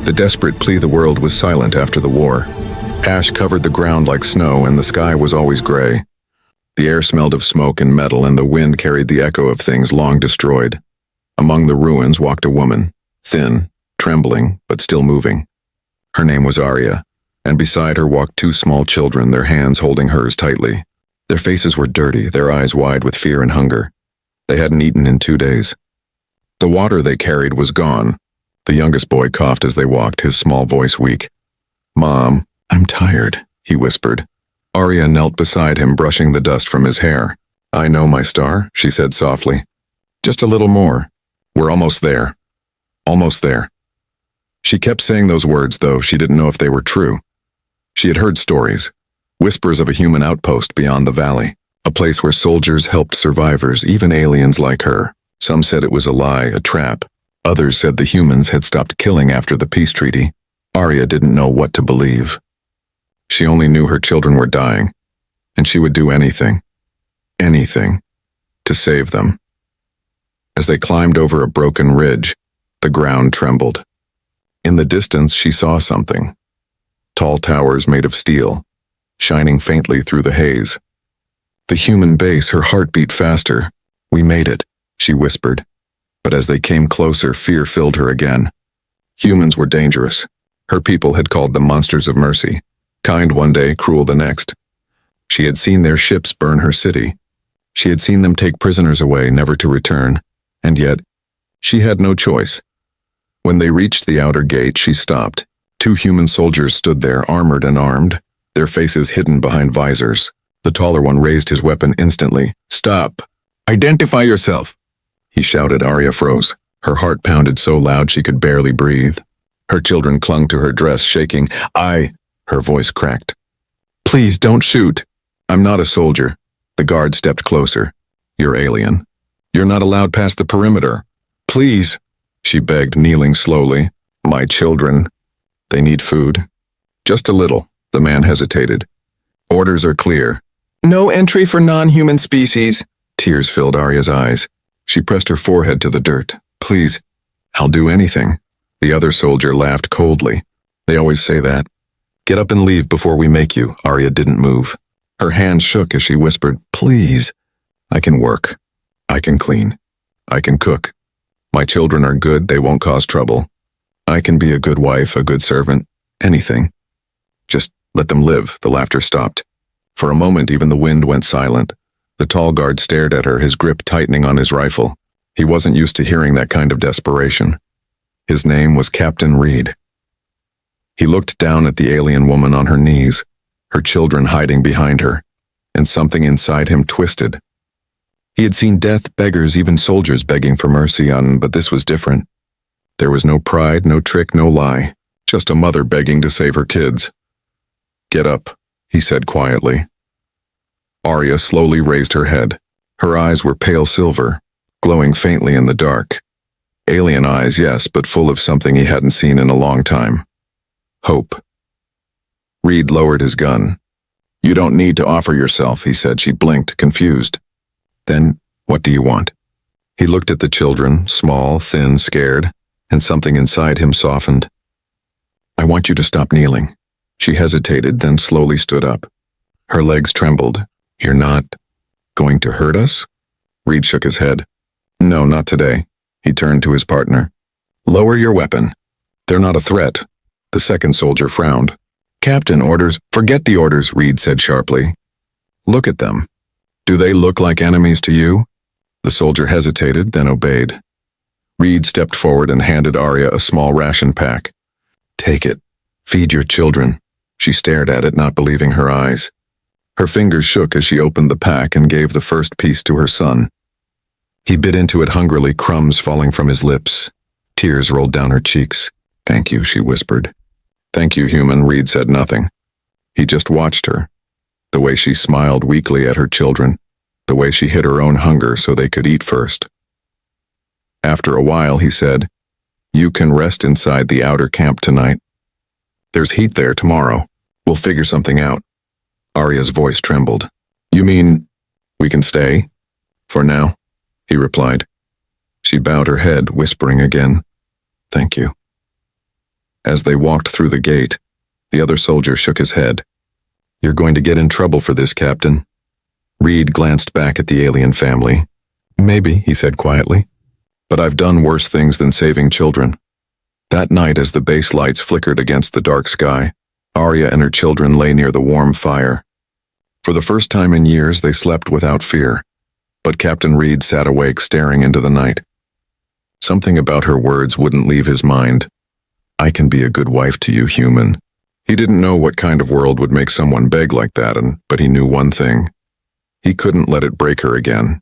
The desperate plea the world was silent after the war. Ash covered the ground like snow, and the sky was always gray. The air smelled of smoke and metal, and the wind carried the echo of things long destroyed. Among the ruins walked a woman, thin, trembling, but still moving. Her name was Arya, and beside her walked two small children, their hands holding hers tightly. Their faces were dirty, their eyes wide with fear and hunger. They hadn't eaten in 2 days. The water they carried was gone. The youngest boy coughed as they walked, his small voice weak. "Mom, I'm tired," he whispered. Arya knelt beside him, brushing the dust from his hair. "I know, my star," she said softly. "Just a little more. We're almost there. Almost there." She kept saying those words, though she didn't know if they were true. She had heard stories, whispers of a human outpost beyond the valley, a place where soldiers helped survivors, even aliens like her. Some said it was a lie, a trap. Others said the humans had stopped killing after the peace treaty. Arya didn't know what to believe. She only knew her children were dying, and she would do anything, to save them. As they climbed over a broken ridge, the ground trembled. In the distance, she saw something. Tall towers made of steel, shining faintly through the haze. The human base, her heart beat faster. "We made it," she whispered. But as they came closer, fear filled her again. Humans were dangerous. Her people had called them monsters of mercy. Kind one day, cruel the next. She had seen their ships burn her city. She had seen them take prisoners away, never to return. And yet, she had no choice. When they reached the outer gate, she stopped. 2 human soldiers stood there, armored and armed, their faces hidden behind visors. The taller one raised his weapon instantly. "Stop! Identify yourself!" he shouted. Arya froze. Her heart pounded so loud she could barely breathe. Her children clung to her dress, shaking. Her voice cracked. "Please don't shoot. I'm not a soldier." The guard stepped closer. "You're alien. You're not allowed past the perimeter. Please," she begged, kneeling slowly. "My children. They need food." "Just a little." The man hesitated. "Orders are clear. No entry for non-human species." Tears filled Arya's eyes. She pressed her forehead to the dirt. "Please, I'll do anything." The other soldier laughed coldly. "They always say that. Get up and leave before we make you." Arya didn't move. Her hands shook as she whispered, "Please. I can work. I can clean. I can cook. My children are good, they won't cause trouble. I can be a good wife, a good servant, anything. Just let them live." The laughter stopped. For a moment, even the wind went silent. The tall guard stared at her, his grip tightening on his rifle. He wasn't used to hearing that kind of desperation. His name was Captain Reed. He looked down at the alien woman on her knees, her children hiding behind her, and something inside him twisted. He had seen death, beggars, even soldiers begging for mercy but this was different. There was no pride, no trick, no lie, just a mother begging to save her kids. "Get up," he said quietly. Arya slowly raised her head. Her eyes were pale silver, glowing faintly in the dark. Alien eyes, yes, but full of something he hadn't seen in a long time. Hope. Reed lowered his gun. "You don't need to offer yourself," he said. She blinked, confused. "Then, what do you want?" He looked at the children, small, thin, scared, and something inside him softened. "I want you to stop kneeling." She hesitated, then slowly stood up. Her legs trembled. "You're not going to hurt us?" Reed shook his head. "No, not today." He turned to his partner. "Lower your weapon. They're not a threat." The second soldier frowned. "Captain orders—" "Forget the orders," Reed said sharply. "Look at them. Do they look like enemies to you?" The soldier hesitated, then obeyed. Reed stepped forward and handed Arya a small ration pack. "Take it. Feed your children." She stared at it, not believing her eyes. Her fingers shook as she opened the pack and gave the first piece to her son. He bit into it hungrily, crumbs falling from his lips. Tears rolled down her cheeks. "Thank you," she whispered. "Thank you, human." Reed said nothing. He just watched her. The way she smiled weakly at her children. The way she hid her own hunger so they could eat first. After a while, he said, "You can rest inside the outer camp tonight. There's heat there tomorrow. We'll figure something out." Arya's voice trembled. "You mean we can stay? For now?" he replied. She bowed her head, whispering again, "Thank you." As they walked through the gate, the other soldier shook his head. "You're going to get in trouble for this, Captain." Reed glanced back at the alien family. "Maybe," he said quietly, "but I've done worse things than saving children." That night, as the base lights flickered against the dark sky, Arya and her children lay near the warm fire. For the first time in years, they slept without fear, but Captain Reed sat awake staring into the night. Something about her words wouldn't leave his mind. "I can be a good wife to you, human." He didn't know what kind of world would make someone beg like that, but he knew one thing. He couldn't let it break her again.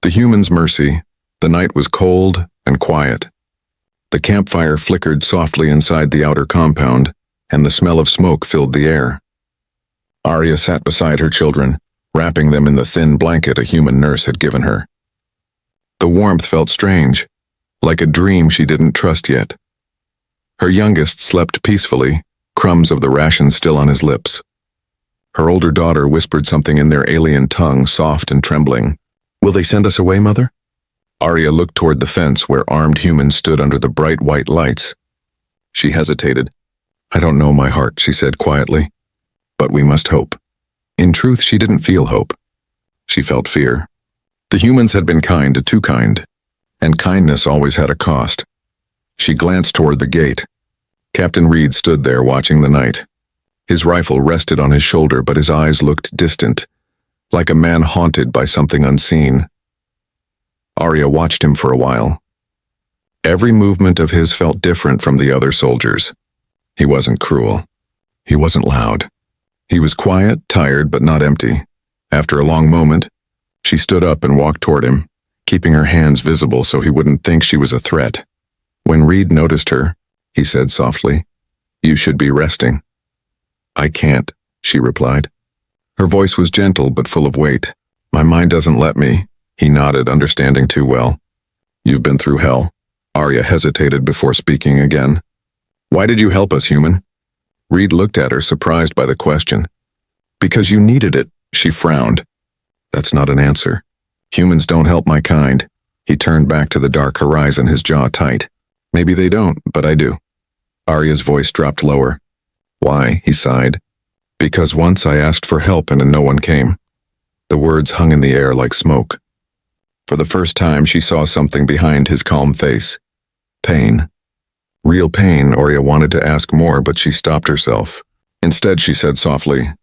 The human's mercy. The night was cold and quiet. The campfire flickered softly inside the outer compound, and the smell of smoke filled the air. Arya sat beside her children, wrapping them in the thin blanket a human nurse had given her. The warmth felt strange, like a dream she didn't trust yet. Her youngest slept peacefully, crumbs of the ration still on his lips. Her older daughter whispered something in their alien tongue, soft and trembling. "Will they send us away, Mother?" Arya looked toward the fence where armed humans stood under the bright white lights. She hesitated. "I don't know, my heart," she said quietly. "But we must hope." In truth, she didn't feel hope. She felt fear. The humans had been kind, too kind, and kindness always had a cost. She glanced toward the gate. Captain Reed stood there watching the night. His rifle rested on his shoulder, but his eyes looked distant, like a man haunted by something unseen. Arya watched him for a while. Every movement of his felt different from the other soldiers. He wasn't cruel. He wasn't loud. He was quiet, tired, but not empty. After a long moment, she stood up and walked toward him, keeping her hands visible so he wouldn't think she was a threat. When Reed noticed her, he said softly, "You should be resting." "I can't," she replied. Her voice was gentle but full of weight. "My mind doesn't let me." He nodded, understanding too well. "You've been through hell." Arya hesitated before speaking again. "Why did you help us, human?" Reed looked at her, surprised by the question. "Because you needed it," she frowned. "That's not an answer. Humans don't help my kind." He turned back to the dark horizon, his jaw tight. "Maybe they don't, but I do." Arya's voice dropped lower. "Why?" he sighed. "Because once I asked for help and no one came." The words hung in the air like smoke. For the first time, she saw something behind his calm face. Pain. Real pain. Arya wanted to ask more, but she stopped herself. Instead, she said softly,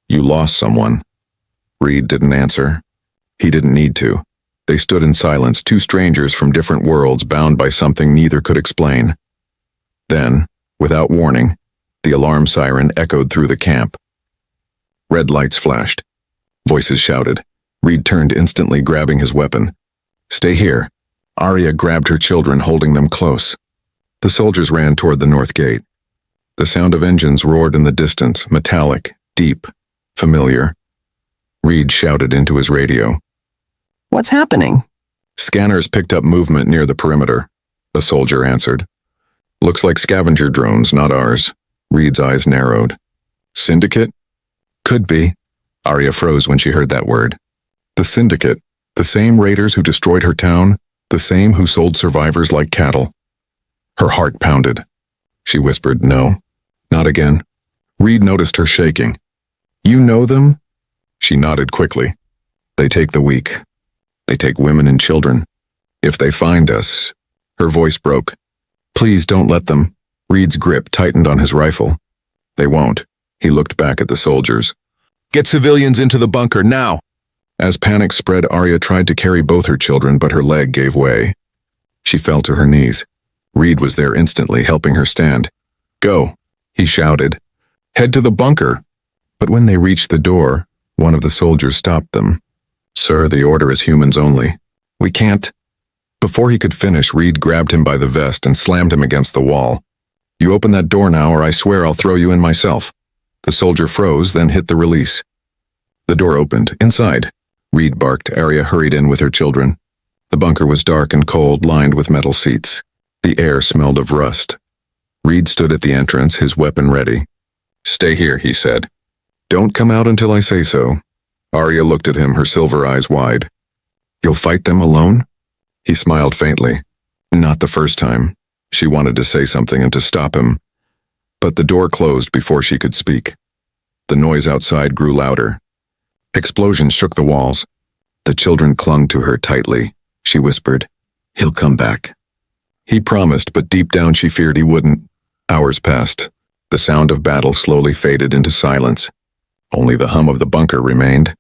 "You lost someone." Reed didn't answer. He didn't need to. They stood in silence, two strangers from different worlds, bound by something neither could explain. Then, without warning, the alarm siren echoed through the camp. Red lights flashed. Voices shouted. Reed turned instantly, grabbing his weapon. "Stay here." Arya grabbed her children, holding them close. The soldiers ran toward the north gate. The sound of engines roared in the distance, metallic, deep, familiar. Reed shouted into his radio. "What's happening?" "Scanners picked up movement near the perimeter," a soldier answered. "Looks like scavenger drones, not ours." Reed's eyes narrowed. "Syndicate?" "Could be." Arya froze when she heard that word. The Syndicate, the same raiders who destroyed her town, the same who sold survivors like cattle. Her heart pounded. She whispered, "No, not again." Reed noticed her shaking. "You know them?" She nodded quickly. "They take the weak. They take women and children. If they find us..." Her voice broke. "Please don't let them." Reed's grip tightened on his rifle. "They won't." He looked back at the soldiers. "Get civilians into the bunker, now!" As panic spread, Arya tried to carry both her children, but her leg gave way. She fell to her knees. Reed was there instantly, helping her stand. "Go," he shouted. "Head to the bunker." But when they reached the door, one of the soldiers stopped them. "Sir, the order is humans only. We can't..." Before he could finish, Reed grabbed him by the vest and slammed him against the wall. "You open that door now, or I swear I'll throw you in myself." The soldier froze, then hit the release. The door opened. "Inside," Reed barked. Arya hurried in with her children. The bunker was dark and cold, lined with metal seats. The air smelled of rust. Reed stood at the entrance, his weapon ready. "Stay here," he said. "Don't come out until I say so." Arya looked at him, her silver eyes wide. "You'll fight them alone?" He smiled faintly. "Not the first time." She wanted to say something and to stop him, but the door closed before she could speak. The noise outside grew louder. Explosions shook the walls. The children clung to her tightly. She whispered, "He'll come back." He promised, but deep down she feared he wouldn't. Hours passed. The sound of battle slowly faded into silence. Only the hum of the bunker remained.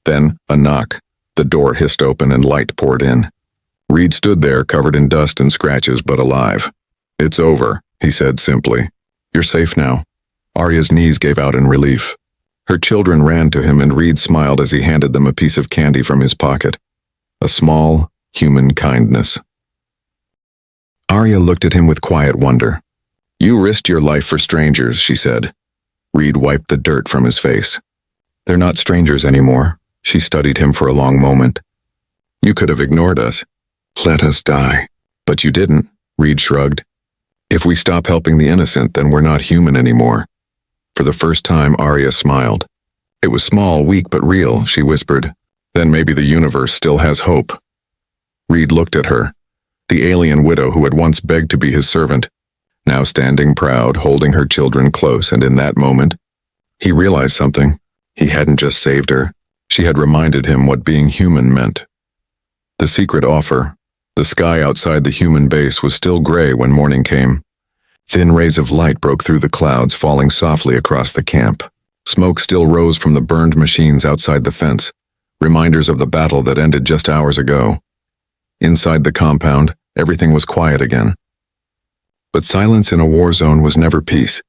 Then, a knock. The door hissed open and light poured in. Reed stood there, covered in dust and scratches, but alive. "It's over," he said simply. "You're safe now." Arya's knees gave out in relief. Her children ran to him and Reed smiled as he handed them a piece of candy from his pocket. A small, human kindness. Arya looked at him with quiet wonder. "You risked your life for strangers," she said. Reed wiped the dirt from his face. "They're not strangers anymore." She studied him for a long moment. "You could have ignored us. Let us die." "But you didn't," Reed shrugged. "If we stop helping the innocent, then we're not human anymore." For the first time, Arya smiled. "It was small, weak, but real," she whispered. "Then maybe the universe still has hope." Reed looked at her, the alien widow who had once begged to be his servant, now standing proud, holding her children close, and in that moment, he realized something. He hadn't just saved her. She had reminded him what being human meant. The secret offer. The sky outside the human base was still gray when morning came. Thin rays of light broke through the clouds, falling softly across the camp. Smoke still rose from the burned machines outside the fence, reminders of the battle that ended just hours ago. Inside the compound, everything was quiet again. But silence in a war zone was never peace.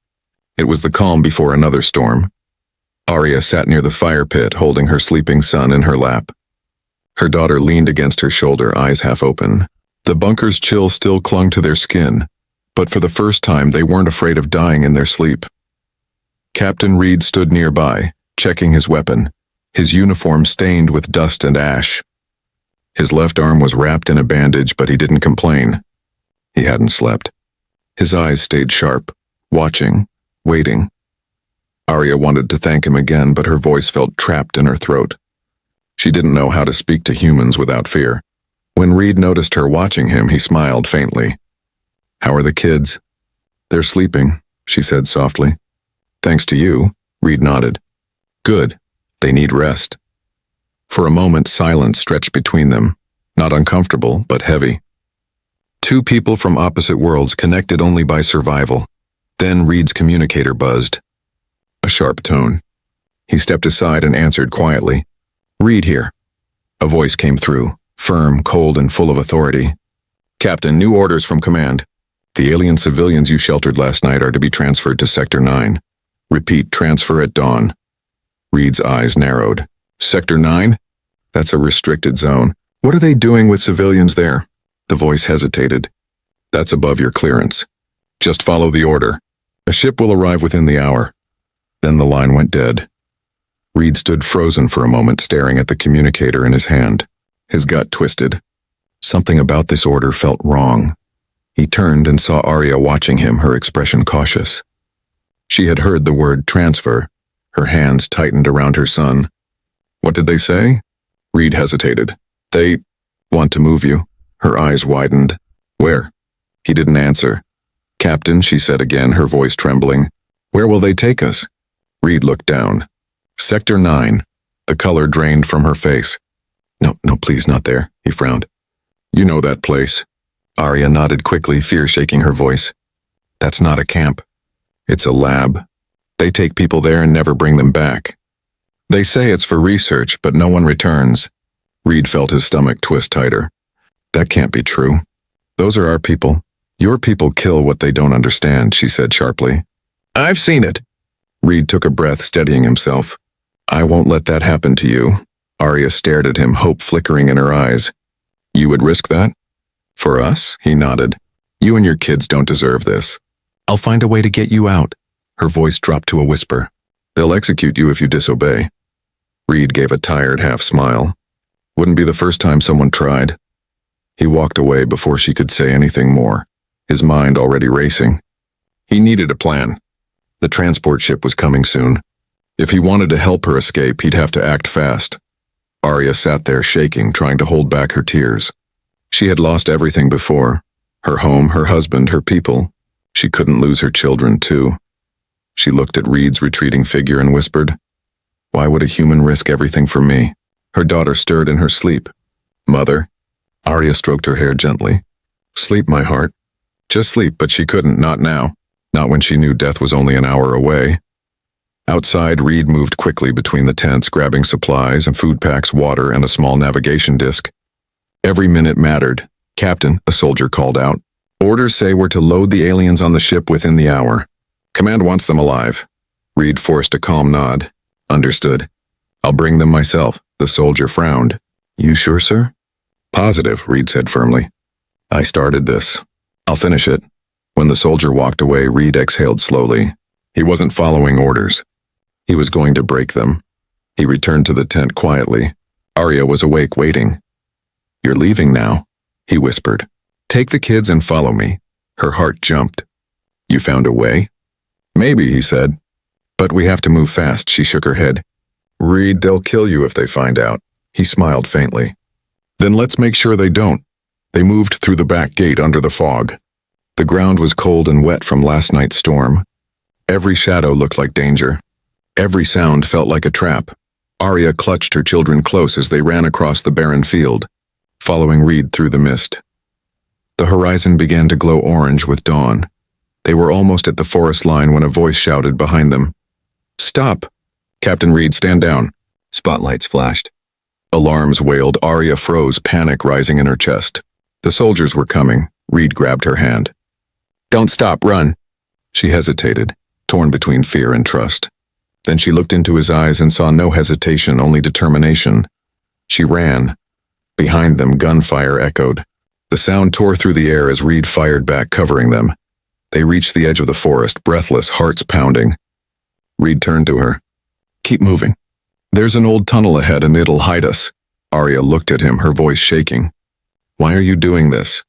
It was the calm before another storm. Arya sat near the fire pit, holding her sleeping son in her lap. Her daughter leaned against her shoulder, eyes half open. The bunker's chill still clung to their skin, but for the first time they weren't afraid of dying in their sleep. Captain Reed stood nearby, checking his weapon, his uniform stained with dust and ash. His left arm was wrapped in a bandage, but he didn't complain. He hadn't slept. His eyes stayed sharp, watching, waiting. Arya wanted to thank him again, but her voice felt trapped in her throat. She didn't know how to speak to humans without fear. When Reed noticed her watching him, he smiled faintly. "How are the kids?" "They're sleeping," she said softly. "Thanks to you," Reed nodded. "Good. They need rest." For a moment, silence stretched between them, not uncomfortable, but heavy. Two people from opposite worlds connected only by survival. Then Reed's communicator buzzed. A sharp tone. He stepped aside and answered quietly. "Reed here." A voice came through, firm, cold, and full of authority. "Captain, new orders from command. The alien civilians you sheltered last night are to be transferred to Sector 9. Repeat, transfer at dawn." Reed's eyes narrowed. "Sector 9? That's a restricted zone. What are they doing with civilians there?" The voice hesitated. "That's above your clearance. Just follow the order. A ship will arrive within the hour." Then the line went dead. Reed stood frozen for a moment, staring at the communicator in his hand. His gut twisted. Something about this order felt wrong. He turned and saw Arya watching him, her expression cautious. She had heard the word transfer. Her hands tightened around her son. "What did they say?" Reed hesitated. "They want to move you." Her eyes widened. "Where?" He didn't answer. "Captain," she said again, her voice trembling. "Where will they take us?" Reed looked down. "Sector 9. The color drained from her face. No, please, not there," he frowned. "You know that place." Arya nodded quickly, fear shaking her voice. "That's not a camp. It's a lab. They take people there and never bring them back. They say it's for research, but no one returns." Reed felt his stomach twist tighter. "That can't be true. Those are our people. Your people kill what they don't understand," she said sharply. "I've seen it." Reed took a breath, steadying himself. "I won't let that happen to you." Arya stared at him, hope flickering in her eyes. "You would risk that?" "For us?" He nodded. "You and your kids don't deserve this. I'll find a way to get you out." Her voice dropped to a whisper. "They'll execute you if you disobey." Reed gave a tired half smile. Wouldn't be the first time someone tried. He walked away before she could say anything more, his mind already racing. He needed a plan. The transport ship was coming soon. If he wanted to help her escape, he'd have to act fast. Arya sat there shaking, trying to hold back her tears. She had lost everything before. Her home, her husband, her people. She couldn't lose her children, too. She looked at Reed's retreating figure and whispered, "Why would a human risk everything for me?" Her daughter stirred in her sleep. "Mother?" Arya stroked her hair gently. "Sleep, my heart." Just sleep, but she couldn't, not now. Not when she knew death was only an hour away. Outside, Reed moved quickly between the tents, grabbing supplies and food packs, water, and a small navigation disc. Every minute mattered. "Captain," a soldier called out. "Orders say we're to load the aliens on the ship within the hour. Command wants them alive." Reed forced a calm nod. "Understood. I'll bring them myself." The soldier frowned. "You sure, sir?" "Positive," Reed said firmly. "I started this. I'll finish it." When the soldier walked away, Reed exhaled slowly. He wasn't following orders. He was going to break them. He returned to the tent quietly. Arya was awake, waiting. "You're leaving now," he whispered. "Take the kids and follow me." Her heart jumped. "You found a way?" "Maybe," he said. "But we have to move fast." She shook her head. "Reed, they'll kill you if they find out." He smiled faintly. "Then let's make sure they don't." They moved through the back gate under the fog. The ground was cold and wet from last night's storm. Every shadow looked like danger. Every sound felt like a trap. Arya clutched her children close as they ran across the barren field, following Reed through the mist. The horizon began to glow orange with dawn. They were almost at the forest line when a voice shouted behind them, "Stop! Captain Reed, stand down." Spotlights flashed. Alarms wailed. Arya froze, panic rising in her chest. The soldiers were coming. Reed grabbed her hand. "Don't stop, run." She hesitated, torn between fear and trust. Then she looked into his eyes and saw no hesitation, only determination. She ran. Behind them, gunfire echoed. The sound tore through the air as Reed fired back, covering them. They reached the edge of the forest, breathless, hearts pounding. Reed turned to her. "Keep moving. There's an old tunnel ahead and it'll hide us." Arya looked at him, her voice shaking. "Why are you doing this?"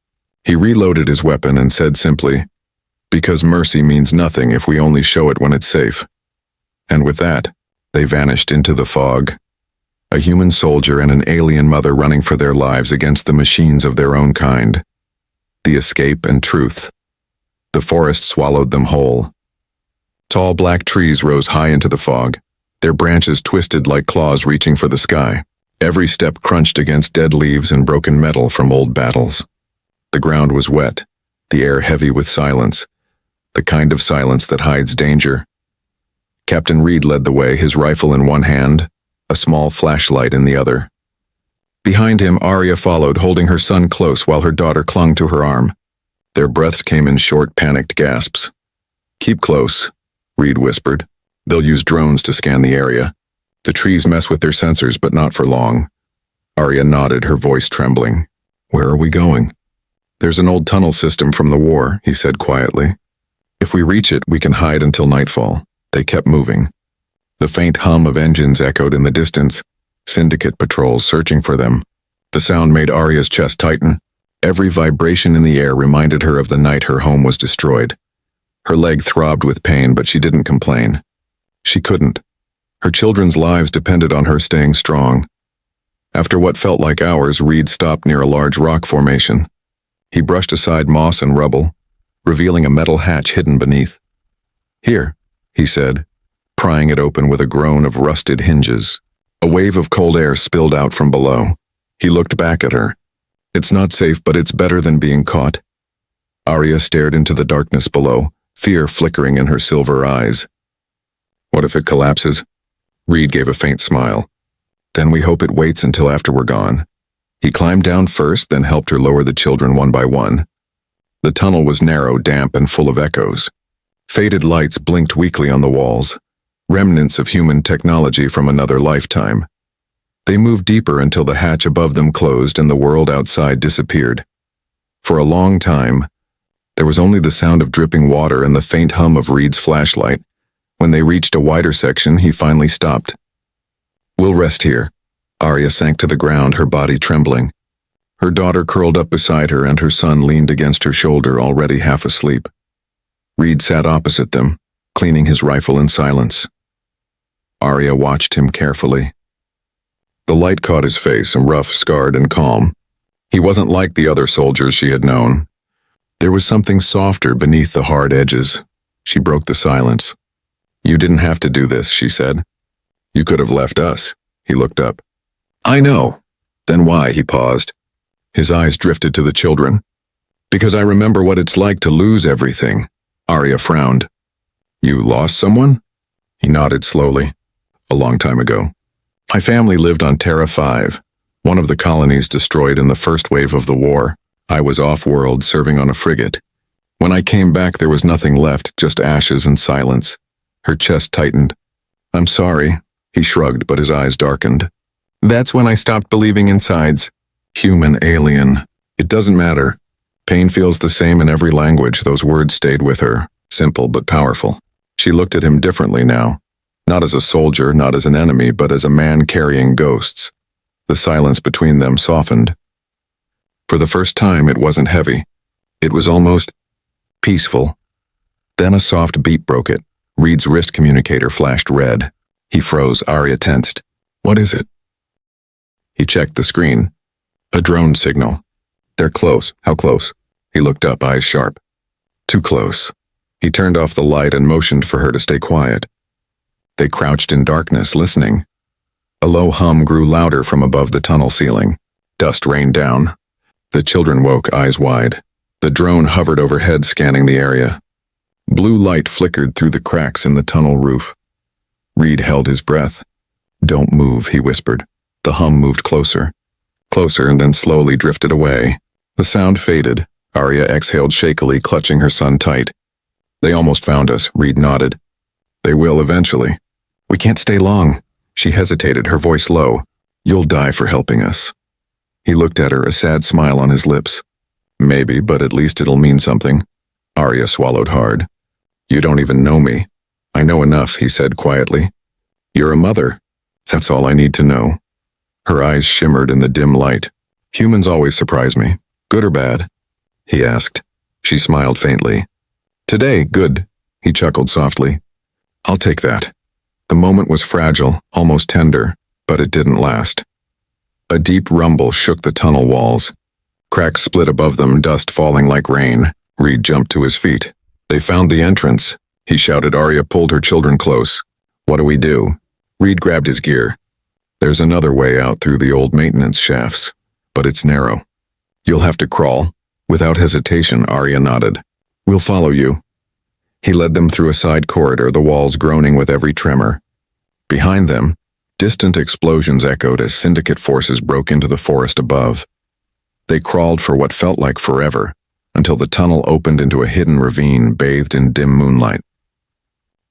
He reloaded his weapon and said simply, "Because mercy means nothing if we only show it when it's safe." And with that, they vanished into the fog. A human soldier and an alien mother running for their lives against the machines of their own kind. The escape and truth. The forest swallowed them whole. Tall black trees rose high into the fog, their branches twisted like claws reaching for the sky. Every step crunched against dead leaves and broken metal from old battles. The ground was wet, the air heavy with silence, the kind of silence that hides danger. Captain Reed led the way, his rifle in one hand, a small flashlight in the other. Behind him, Arya followed, holding her son close while her daughter clung to her arm. Their breaths came in short, panicked gasps. "Keep close," Reed whispered. "They'll use drones to scan the area. The trees mess with their sensors, but not for long." Arya nodded, her voice trembling. "Where are we going?" "There's an old tunnel system from the war," he said quietly. "If we reach it, we can hide until nightfall." They kept moving. The faint hum of engines echoed in the distance, syndicate patrols searching for them. The sound made Arya's chest tighten. Every vibration in the air reminded her of the night her home was destroyed. Her leg throbbed with pain, but she didn't complain. She couldn't. Her children's lives depended on her staying strong. After what felt like hours, Reed stopped near a large rock formation. He brushed aside moss and rubble, revealing a metal hatch hidden beneath. "Here," he said, prying it open with a groan of rusted hinges. A wave of cold air spilled out from below. He looked back at her. "It's not safe, but it's better than being caught." Arya stared into the darkness below, fear flickering in her silver eyes. "What if it collapses?" Reed gave a faint smile. "Then we hope it waits until after we're gone." He climbed down first, then helped her lower the children one by one. The tunnel was narrow, damp, and full of echoes. Faded lights blinked weakly on the walls, remnants of human technology from another lifetime. They moved deeper until the hatch above them closed and the world outside disappeared. For a long time, there was only the sound of dripping water and the faint hum of Reed's flashlight. When they reached a wider section, he finally stopped. "We'll rest here." Arya sank to the ground, her body trembling. Her daughter curled up beside her and her son leaned against her shoulder, already half asleep. Reed sat opposite them, cleaning his rifle in silence. Arya watched him carefully. The light caught his face, rough, scarred, and calm. He wasn't like the other soldiers she had known. There was something softer beneath the hard edges. She broke the silence. You didn't have to do this, she said. You could have left us. He looked up. I know. Then why? He paused. His eyes drifted to the children. Because I remember what it's like to lose everything. Arya frowned. You lost someone? He nodded slowly. A long time ago. My family lived on Terra 5, one of the colonies destroyed in the first wave of the war. I was off-world serving on a frigate. When I came back, there was nothing left, just ashes and silence. Her chest tightened. I'm sorry. He shrugged, but his eyes darkened. That's when I stopped believing in sides. Human, alien. It doesn't matter. Pain feels the same in every language. Those words stayed with her, simple but powerful. She looked at him differently now. Not as a soldier, not as an enemy, but as a man carrying ghosts. The silence between them softened. For the first time, it wasn't heavy. It was almost peaceful. Then a soft beep broke it. Reed's wrist communicator flashed red. He froze. Arya tensed. What is it? He checked the screen. A drone signal. They're close. How close? He looked up, eyes sharp. Too close. He turned off the light and motioned for her to stay quiet. They crouched in darkness, listening. A low hum grew louder from above the tunnel ceiling. Dust rained down. The children woke, eyes wide. The drone hovered overhead, scanning the area. Blue light flickered through the cracks in the tunnel roof. Reed held his breath. Don't move, he whispered. The hum moved closer. Closer, and then slowly drifted away. The sound faded. Arya exhaled shakily, clutching her son tight. They almost found us, Reed nodded. They will eventually. We can't stay long. She hesitated, her voice low. You'll die for helping us. He looked at her, a sad smile on his lips. Maybe, but at least it'll mean something. Arya swallowed hard. You don't even know me. I know enough, he said quietly. You're a mother. That's all I need to know. Her eyes shimmered in the dim light. Humans always surprise me. Good or bad? He asked. She smiled faintly. Today, good. He chuckled softly. I'll take that. The moment was fragile, almost tender, but it didn't last. A deep rumble shook the tunnel walls. Cracks split above them, dust falling like rain. Reed jumped to his feet. They found the entrance. He shouted. Arya pulled her children close. What do we do? Reed grabbed his gear. There's another way out through the old maintenance shafts, but it's narrow. You'll have to crawl. Without hesitation, Arya nodded. We'll follow you. He led them through a side corridor, the walls groaning with every tremor. Behind them, distant explosions echoed as syndicate forces broke into the forest above. They crawled for what felt like forever, until the tunnel opened into a hidden ravine bathed in dim moonlight.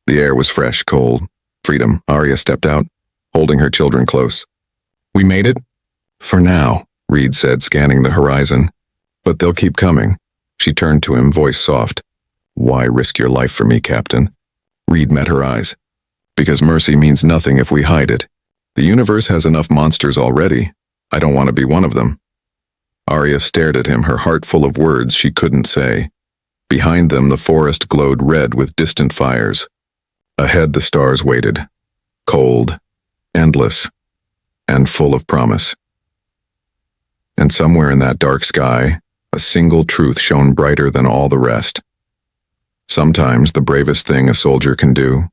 The air was fresh, cold. Freedom. Arya stepped out, holding her children close. We made it? For now, Reed said, scanning the horizon. But they'll keep coming. She turned to him, voice soft. Why risk your life for me, Captain? Reed met her eyes. Because mercy means nothing if we hide it. The universe has enough monsters already. I don't want to be one of them. Arya stared at him, her heart full of words she couldn't say. Behind them, the forest glowed red with distant fires. Ahead, the stars waited. Cold, endless, and full of promise. And somewhere in that dark sky, a single truth shone brighter than all the rest. Sometimes the bravest thing a soldier can do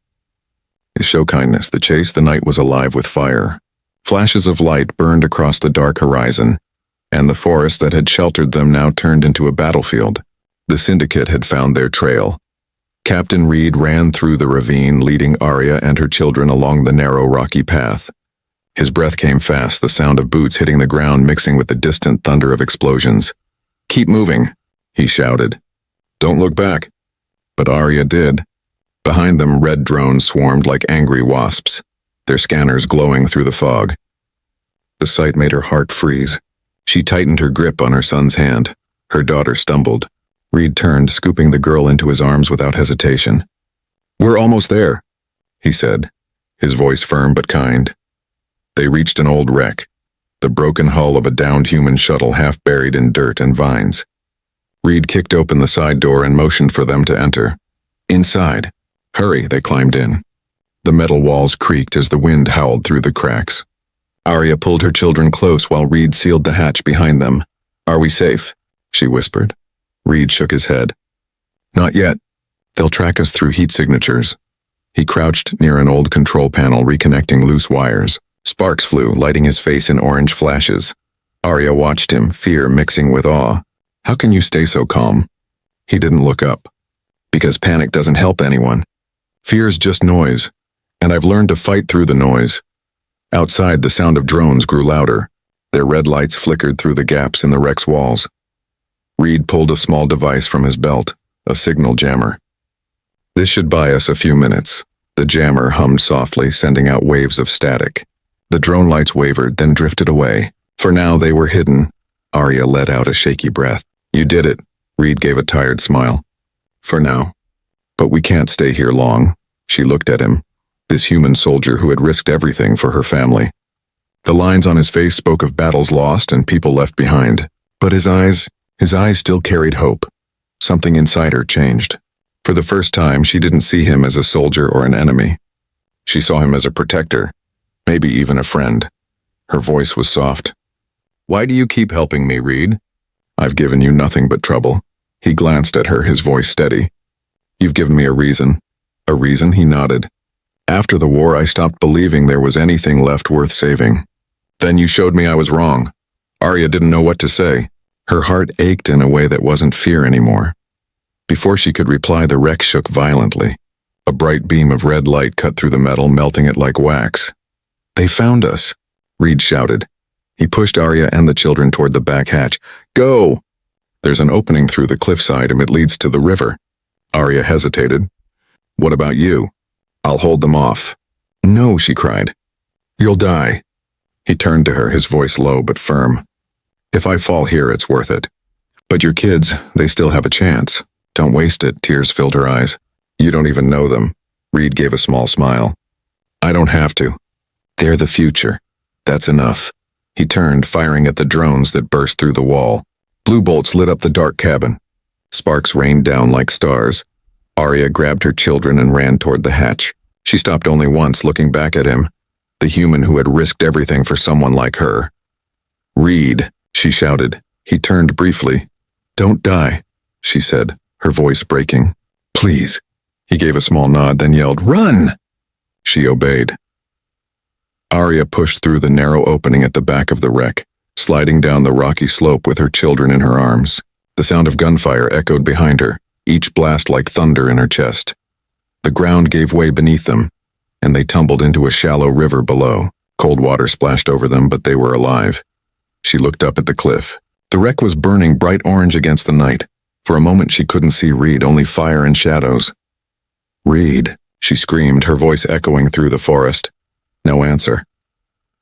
is show kindness. The chase, the night was alive with fire. Flashes of light burned across the dark horizon, and the forest that had sheltered them now turned into a battlefield. The syndicate had found their trail. Captain Reed ran through the ravine, leading Arya and her children along the narrow, rocky path. His breath came fast, the sound of boots hitting the ground mixing with the distant thunder of explosions. Keep moving, he shouted. Don't look back. But Arya did. Behind them, red drones swarmed like angry wasps, their scanners glowing through the fog. The sight made her heart freeze. She tightened her grip on her son's hand. Her daughter stumbled. Reed turned, scooping the girl into his arms without hesitation. We're almost there, he said, his voice firm but kind. They reached an old wreck, the broken hull of a downed human shuttle half buried in dirt and vines. Reed kicked open the side door and motioned for them to enter. Inside. Hurry, they climbed in. The metal walls creaked as the wind howled through the cracks. Arya pulled her children close while Reed sealed the hatch behind them. Are we safe? She whispered. Reed shook his head. Not yet. They'll track us through heat signatures. He crouched near an old control panel, reconnecting loose wires. Sparks flew, lighting his face in orange flashes. Arya watched him, fear mixing with awe. How can you stay so calm? He didn't look up. Because panic doesn't help anyone. Fear's just noise, and I've learned to fight through the noise. Outside, the sound of drones grew louder. Their red lights flickered through the gaps in the wreck's walls. Reed pulled a small device from his belt, a signal jammer. This should buy us a few minutes. The jammer hummed softly, sending out waves of static. The drone lights wavered, then drifted away. For now, they were hidden. Arya let out a shaky breath. You did it. Reed gave a tired smile. For now. But we can't stay here long. She looked at him, this human soldier who had risked everything for her family. The lines on his face spoke of battles lost and people left behind. But his eyes still carried hope. Something inside her changed. For the first time, she didn't see him as a soldier or an enemy. She saw him as a protector, maybe even a friend. Her voice was soft. Why do you keep helping me, Reed? I've given you nothing but trouble. He glanced at her, his voice steady. You've given me a reason. A reason? He nodded. After the war, I stopped believing there was anything left worth saving. Then you showed me I was wrong. Arya didn't know what to say. Her heart ached in a way that wasn't fear anymore. Before she could reply, the wreck shook violently. A bright beam of red light cut through the metal, melting it like wax. They found us, Reed shouted. He pushed Arya and the children toward the back hatch. Go! There's an opening through the cliffside and it leads to the river. Arya hesitated. What about you? I'll hold them off. No, she cried. You'll die. He turned to her, his voice low but firm. If I fall here, it's worth it. But your kids, they still have a chance. Don't waste it, tears filled her eyes. You don't even know them. Reed gave a small smile. I don't have to. They're the future. That's enough. He turned, firing at the drones that burst through the wall. Blue bolts lit up the dark cabin. Sparks rained down like stars. Arya grabbed her children and ran toward the hatch. She stopped only once, looking back at him, the human who had risked everything for someone like her. Reed, she shouted. He turned briefly. Don't die, she said, her voice breaking. Please. He gave a small nod, then yelled, Run! She obeyed. Arya pushed through the narrow opening at the back of the wreck, sliding down the rocky slope with her children in her arms. The sound of gunfire echoed behind her, each blast like thunder in her chest. The ground gave way beneath them, and they tumbled into a shallow river below. Cold water splashed over them, but they were alive. She looked up at the cliff. The wreck was burning bright orange against the night. For a moment she couldn't see Reed, only fire and shadows. Reed, she screamed, her voice echoing through the forest. No answer.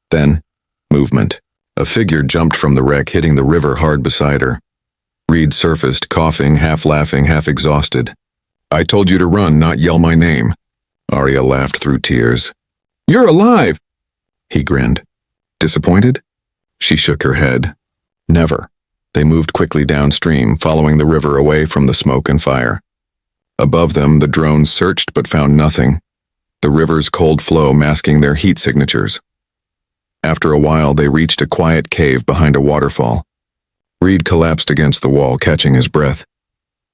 Then, movement. A figure jumped from the wreck, hitting the river hard beside her. Reed surfaced, coughing, half laughing, half exhausted. I told you to run, not yell my name. Arya laughed through tears. You're alive! He grinned. Disappointed? She shook her head. Never. They moved quickly downstream, following the river away from the smoke and fire. Above them, the drones searched but found nothing, the river's cold flow masking their heat signatures. After a while, they reached a quiet cave behind a waterfall. Reed collapsed against the wall, catching his breath.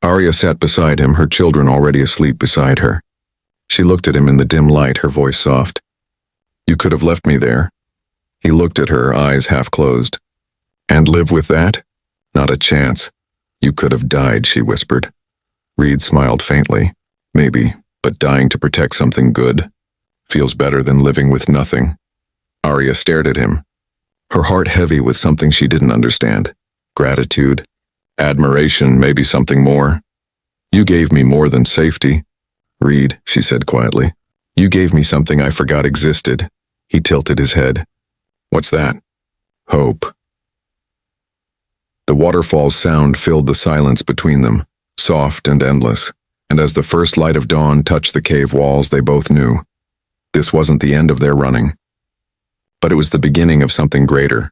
Arya sat beside him, her children already asleep beside her. She looked at him in the dim light, her voice soft. You could have left me there. He looked at her, eyes half closed. And live with that? Not a chance. You could have died, she whispered. Reed smiled faintly. Maybe, but dying to protect something good feels better than living with nothing. Arya stared at him, her heart heavy with something she didn't understand. Gratitude, admiration, maybe something more. You gave me more than safety. Reed, she said quietly. You gave me something I forgot existed. He tilted his head. What's that? Hope. The waterfall's sound filled the silence between them, soft and endless, and as the first light of dawn touched the cave walls, they both knew. This wasn't the end of their running. But it was the beginning of something greater.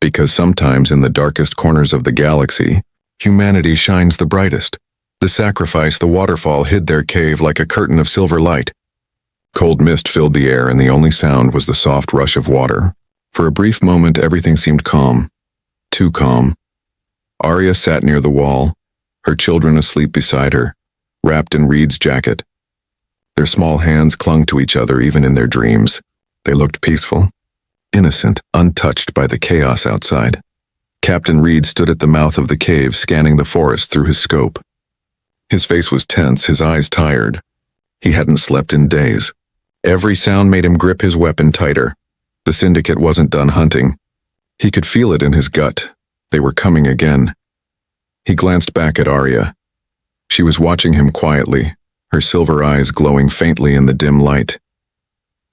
Because sometimes in the darkest corners of the galaxy, humanity shines the brightest. The sacrifice, the waterfall hid their cave like a curtain of silver light. Cold mist filled the air, and the only sound was the soft rush of water. For a brief moment, everything seemed calm. Too calm. Arya sat near the wall, her children asleep beside her, wrapped in Reed's jacket. Their small hands clung to each other even in their dreams. They looked peaceful, innocent, untouched by the chaos outside. Captain Reed stood at the mouth of the cave, scanning the forest through his scope. His face was tense, his eyes tired. He hadn't slept in days. Every sound made him grip his weapon tighter. The syndicate wasn't done hunting. He could feel it in his gut. They were coming again. He glanced back at Arya. She was watching him quietly, her silver eyes glowing faintly in the dim light.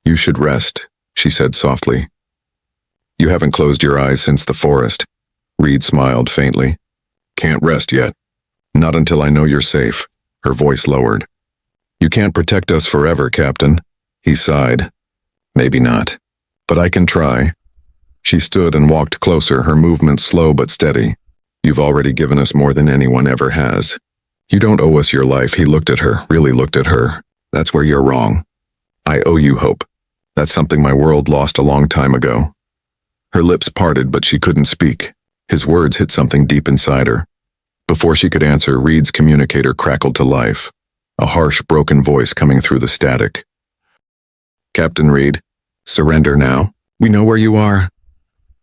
"You should rest," she said softly. "You haven't closed your eyes since the forest." Reed smiled faintly. "Can't rest yet. Not until I know you're safe." Her voice lowered. "You can't protect us forever, Captain." He sighed. "Maybe not. But I can try." She stood and walked closer, her movements slow but steady. "You've already given us more than anyone ever has. You don't owe us your life." He looked at her, really looked at her. "That's where you're wrong. I owe you hope. That's something my world lost a long time ago." Her lips parted, but she couldn't speak. His words hit something deep inside her. Before she could answer, Reed's communicator crackled to life, a harsh, broken voice coming through the static. "Captain Reed, surrender now. We know where you are."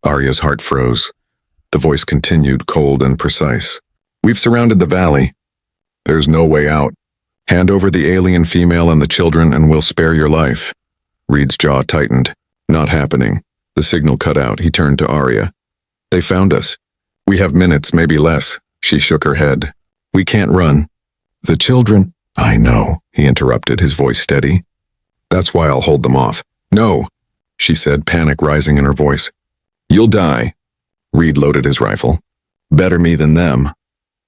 Arya's heart froze. The voice continued, cold and precise. "We've surrounded the valley. There's no way out. Hand over the alien female and the children and we'll spare your life." Reed's jaw tightened. "Not happening." The signal cut out. He turned to Arya. "They found us. We have minutes, maybe less." She shook her head. "We can't run." "The children—" "I know," he interrupted, his voice steady. "That's why I'll hold them off." "No," she said, panic rising in her voice. "You'll die." Reed loaded his rifle. "Better me than them."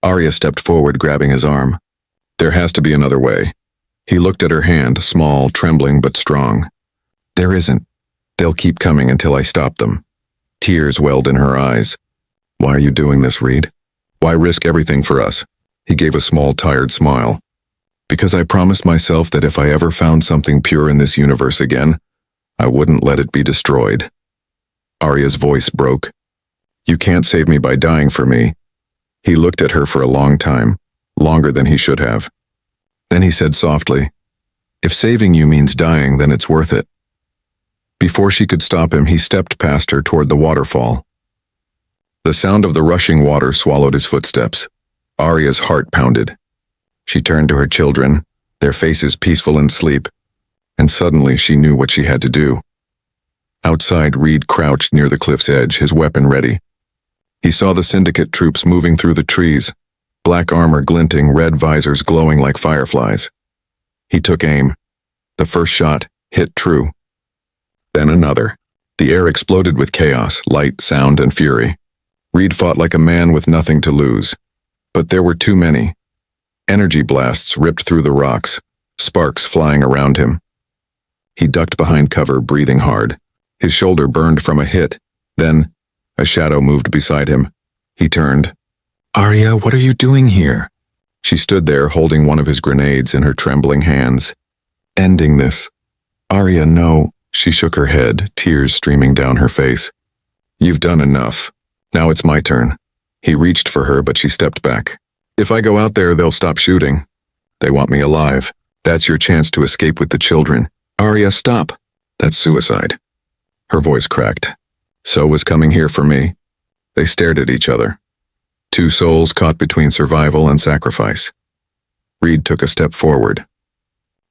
Arya stepped forward, grabbing his arm. "There has to be another way." He looked at her hand, small, trembling but strong. "There isn't. They'll keep coming until I stop them." Tears welled in her eyes. "Why are you doing this, Reed? Why risk everything for us?" He gave a small, tired smile. "Because I promised myself that if I ever found something pure in this universe again, I wouldn't let it be destroyed." Arya's voice broke. "You can't save me by dying for me." He looked at her for a long time, longer than he should have. Then he said softly, "If saving you means dying, then it's worth it." Before she could stop him, he stepped past her toward the waterfall. The sound of the rushing water swallowed his footsteps. Arya's heart pounded. She turned to her children, their faces peaceful in sleep, and suddenly she knew what she had to do. Outside, Reed crouched near the cliff's edge, his weapon ready. He saw the syndicate troops moving through the trees, black armor glinting, red visors glowing like fireflies. He took aim. The first shot hit true. Then another. The air exploded with chaos, light, sound, and fury. Reed fought like a man with nothing to lose. But there were too many. Energy blasts ripped through the rocks, sparks flying around him. He ducked behind cover, breathing hard. His shoulder burned from a hit. Then, a shadow moved beside him. He turned. "Arya, what are you doing here?" She stood there, holding one of his grenades in her trembling hands. "Ending this." "Arya, no." She shook her head, tears streaming down her face. "You've done enough. Now it's my turn." He reached for her, but she stepped back. "If I go out there, they'll stop shooting. They want me alive. That's your chance to escape with the children." "Arya, stop." "That's suicide." Her voice cracked. "So was coming here for me." They stared at each other. Two souls caught between survival and sacrifice. Reed took a step forward.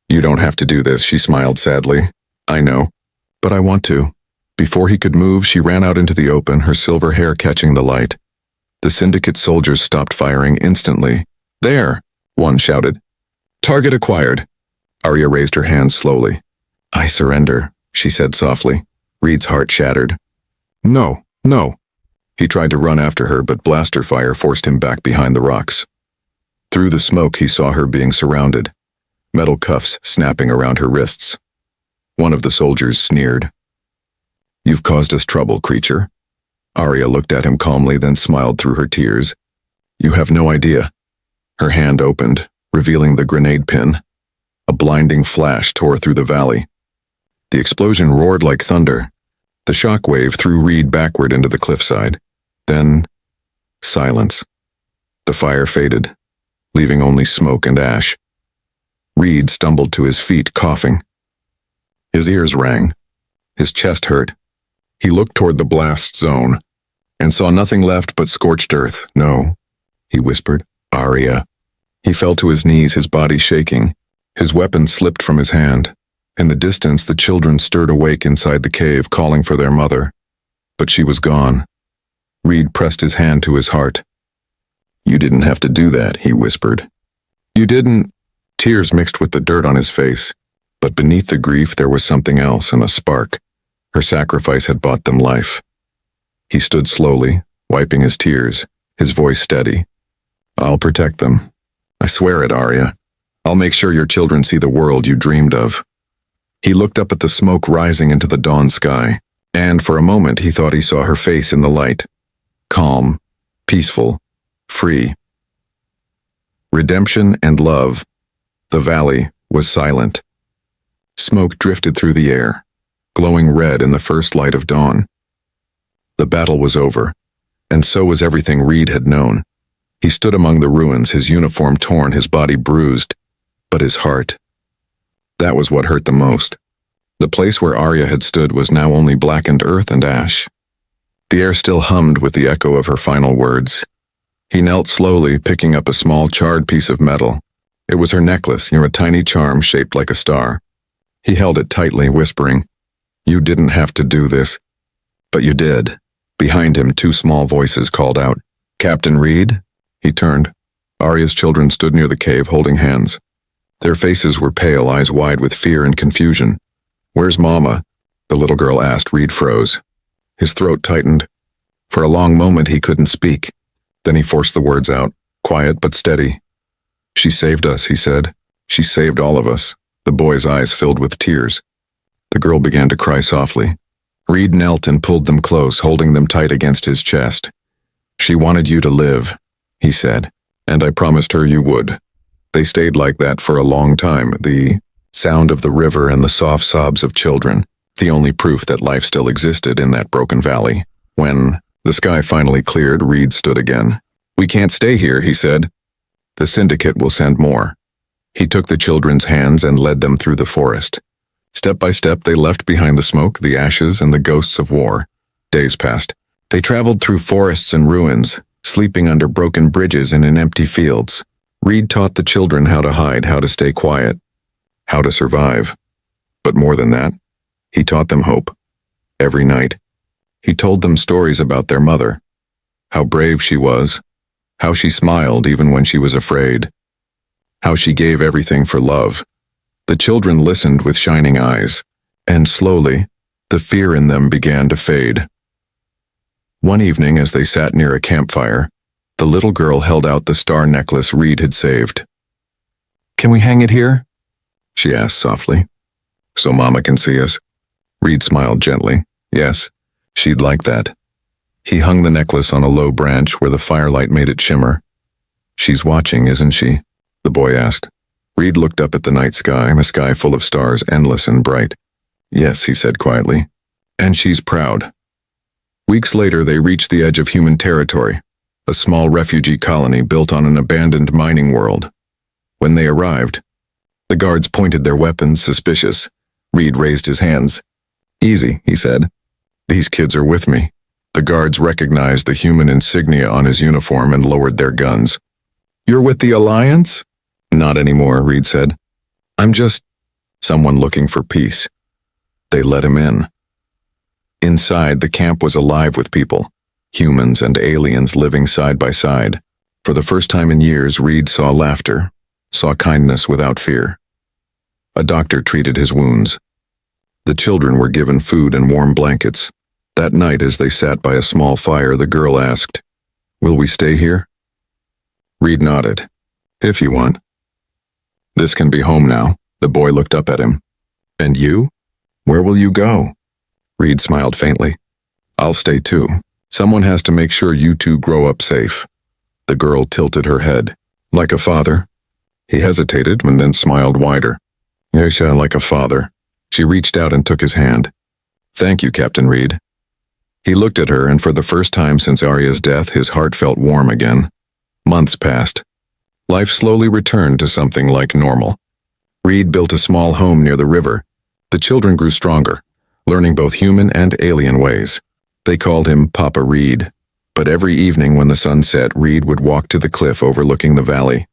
"You don't have to do this," she smiled sadly. "I know. But I want to." Before he could move, she ran out into the open, her silver hair catching the light. The syndicate soldiers stopped firing instantly. "There!" one shouted. "Target acquired." Arya raised her hands slowly. "I surrender," she said softly. Reed's heart shattered. "No, no." He tried to run after her, but blaster fire forced him back behind the rocks. Through the smoke, he saw her being surrounded, metal cuffs snapping around her wrists. One of the soldiers sneered. "You've caused us trouble, creature." Arya looked at him calmly, then smiled through her tears. "You have no idea." Her hand opened, revealing the grenade pin. A blinding flash tore through the valley. The explosion roared like thunder. The shockwave threw Reed backward into the cliffside. Then, silence. The fire faded. leaving only smoke and ash. Reed stumbled to his feet, coughing. His ears rang. His chest hurt. He looked toward the blast zone and saw nothing left but scorched earth. No, he whispered. Arya. He fell to his knees, his body shaking. His weapon slipped from his hand. In the distance, the children stirred awake inside the cave, calling for their mother. But she was gone. Reed pressed his hand to his heart. You didn't have to do that, he whispered. You didn't. Tears mixed with the dirt on his face. But beneath the grief there was something else, and a spark. Her sacrifice had bought them life. He stood slowly, wiping his tears, his voice steady. I'll protect them. I swear it, Arya. I'll make sure your children see the world you dreamed of. He looked up at the smoke rising into the dawn sky, and for a moment he thought he saw her face in the light. Calm, peaceful, free. Redemption and love. The valley was silent. Smoke drifted through the air, glowing red in the first light of dawn. The battle was over, and so was everything Reed had known. He stood among the ruins, his uniform torn, his body bruised, but his heart. That was what hurt the most. The place where Arya had stood was now only blackened earth and ash. The air still hummed with the echo of her final words. He knelt slowly, picking up a small charred piece of metal. It was her necklace, near a tiny charm shaped like a star. He held it tightly, whispering, You didn't have to do this. But you did. Behind him, two small voices called out, Captain Reed? He turned. Arya's children stood near the cave, holding hands. Their faces were pale, eyes wide with fear and confusion. Where's Mama? The little girl asked. Reed froze. His throat tightened. For a long moment he couldn't speak. Then he forced the words out, quiet but steady. She saved us, he said. She saved all of us. The boy's eyes filled with tears. The girl began to cry softly. Reed knelt and pulled them close, holding them tight against his chest. She wanted you to live, he said, and I promised her you would. They stayed like that for a long time, the sound of the river and the soft sobs of children, the only proof that life still existed in that broken valley. When the sky finally cleared, Reed stood again. We can't stay here, he said. The syndicate will send more. He took the children's hands and led them through the forest. Step by step, they left behind the smoke, the ashes, and the ghosts of war. Days passed. They traveled through forests and ruins, sleeping under broken bridges and in empty fields. Reed taught the children how to hide, how to stay quiet, how to survive. But more than that, he taught them hope. Every night, he told them stories about their mother, how brave she was, how she smiled even when she was afraid, how she gave everything for love. The children listened with shining eyes, and slowly, the fear in them began to fade. One evening, as they sat near a campfire, the little girl held out the star necklace Reed had saved. Can we hang it here? She asked softly. So Mama can see us? Reed smiled gently. Yes, she'd like that. He hung the necklace on a low branch where the firelight made it shimmer. She's watching, isn't she? The boy asked. Reed looked up at the night sky, a sky full of stars, endless and bright. Yes, he said quietly. And she's proud. Weeks later, they reached the edge of human territory, a small refugee colony built on an abandoned mining world. When they arrived, the guards pointed their weapons, suspicious. Reed raised his hands. Easy, he said. These kids are with me. The guards recognized the human insignia on his uniform and lowered their guns. You're with the Alliance? Not anymore, Reed said. I'm just someone looking for peace. They let him in. Inside, the camp was alive with people, humans and aliens living side by side. For the first time in years, Reed saw laughter, saw kindness without fear. A doctor treated his wounds. The children were given food and warm blankets. That night, as they sat by a small fire, the girl asked, Will we stay here? Reed nodded. If you want. This can be home now. The boy looked up at him. And you? Where will you go? Reed smiled faintly. I'll stay too. Someone has to make sure you two grow up safe. The girl tilted her head. Like a father? He hesitated and then smiled wider. Yesha, like a father. She reached out and took his hand. Thank you, Captain Reed. He looked at her, and for the first time since Arya's death, his heart felt warm again. Months passed. Life slowly returned to something like normal. Reed built a small home near the river. The children grew stronger, learning both human and alien ways. They called him Papa Reed. But every evening when the sun set, Reed would walk to the cliff overlooking the valley.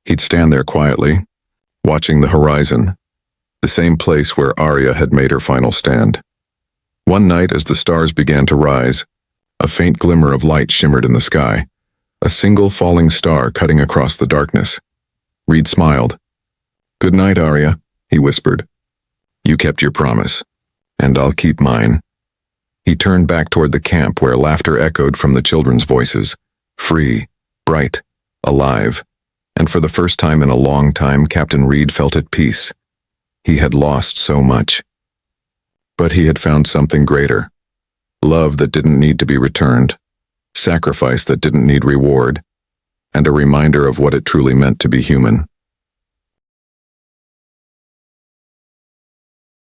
He'd stand there quietly, watching the horizon, the same place where Arya had made her final stand. One night, as the stars began to rise, a faint glimmer of light shimmered in the sky, a single falling star cutting across the darkness. Reed smiled. "Good night, Arya," he whispered. "You kept your promise, and I'll keep mine." He turned back toward the camp where laughter echoed from the children's voices, free, bright, alive, and for the first time in a long time, Captain Reed felt at peace. He had lost so much. But he had found something greater. Love that didn't need to be returned, sacrifice that didn't need reward, and a reminder of what it truly meant to be human.